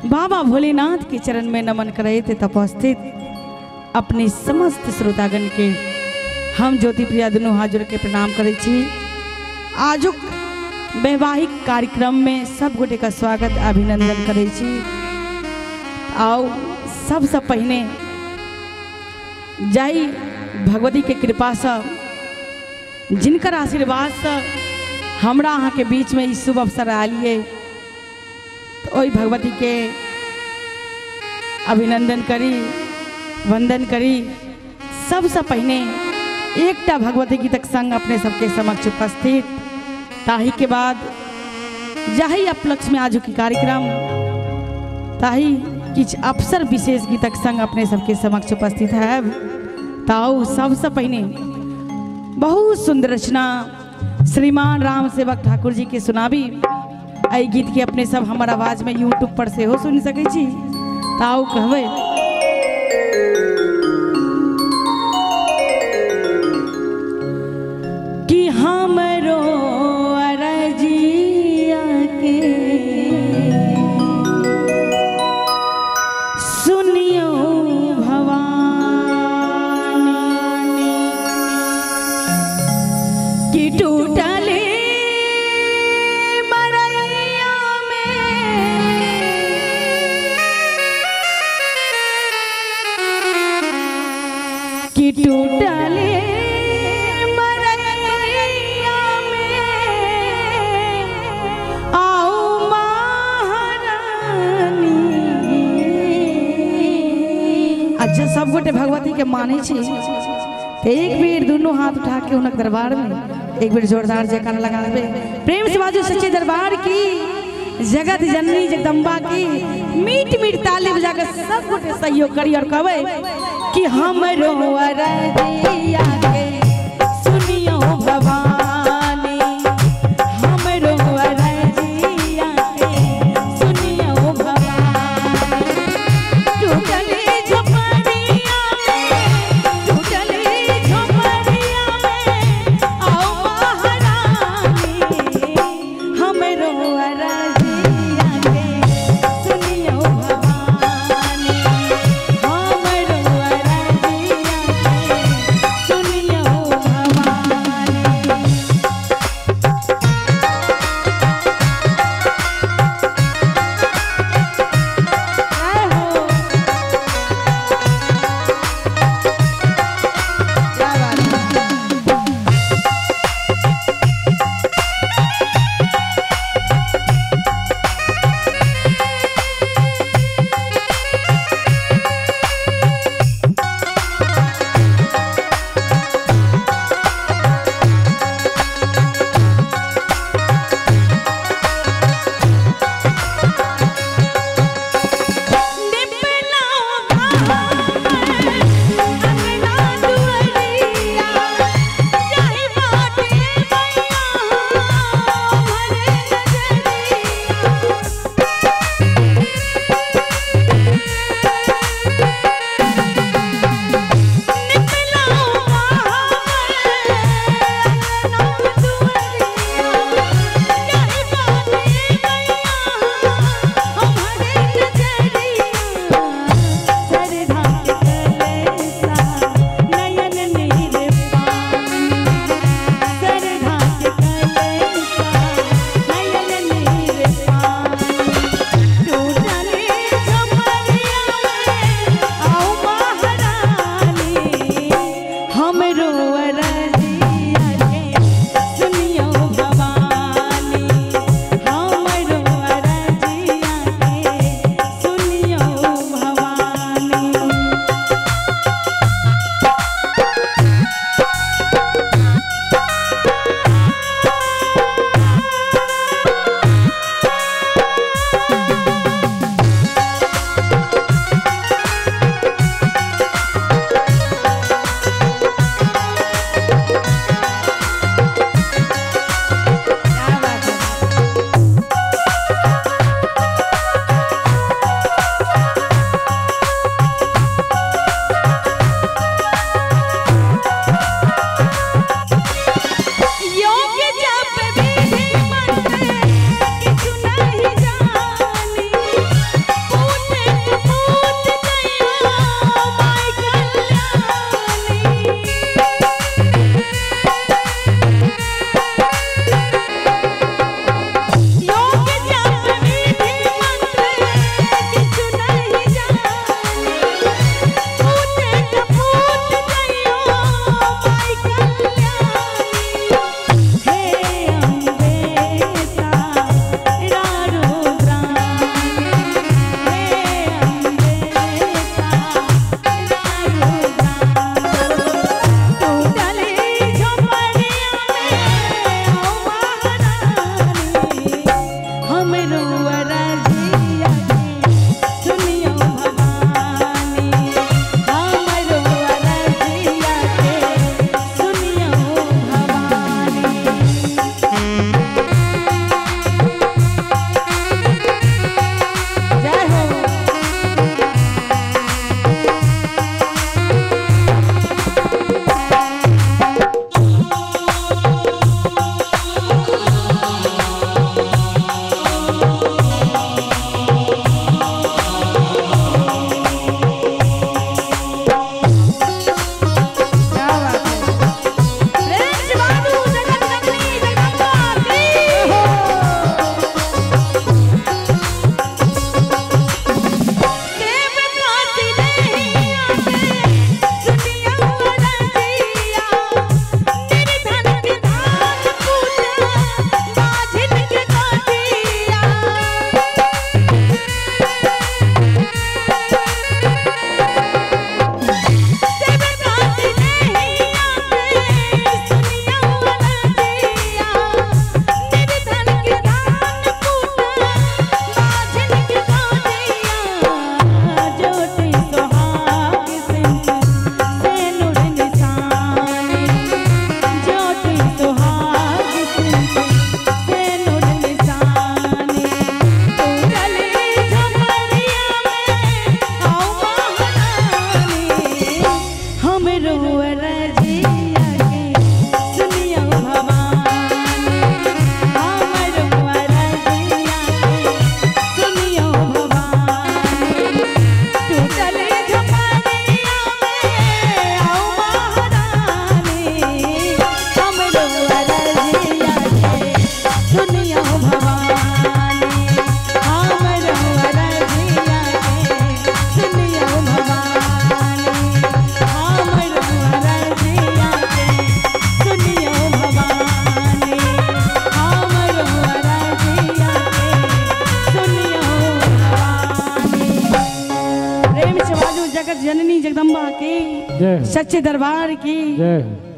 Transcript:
बाबा भोलेनाथ के चरण में नमन करे थे तपोस्थित अपने समस्त श्रोतागण के हम ज्योति प्रिया दोनों हाथ जोड़ के प्रणाम करे छी। आजुक वैवाहिक कार्यक्रम में सब गोटे का स्वागत अभिनंदन करे छी। आओ सबसे पहले जय भगवती के कृपा से जिनकर आशीर्वाद से हमरा अहाँ के बीच में इस शुभ अवसर आलिए तो ओई भगवती के अभिनंदन करी वंदन करी। सबसे पहले एकटा भगवती गीतक संग अपने सबके समक्ष उपस्थित ताही के बाद जाही उपलक्ष्य में आज की कार्यक्रम ताही किछ अवसर विशेष गीतक संग अपने सबके समक्ष उपस्थित है। ताऊ सबसे पहले बहुत सुंदर रचना श्रीमान राम सेवक ठाकुर जी के सुनाबी। आई गीत के अपने सब हमार आवाज में यूट्यूब पर से हो सुन सके छी। ताऊ कहवे कि हमरो अरजिया के सुनियो भवानी कि टूटले मरैया में कि टूटले सब गोटे भगवती के माने छी। एक बेर दोनों हाथ उठा के उनक दरबार में एक बेर जोरदार जयकारा लगा दे। प्रेम से बाजू सच्चे दरबार की जगत जननी जगदम्बा की मीठ मीठ ताली बजा के सब गोटे सहयोग करी और कहवे कि हमरो अरजिया के सुनियो भवानी हमरो अरजिया के सुनियो भवानी टूटले जगत जननी जगदम्बा की जय हो। सच्चे दरबार की जय हो।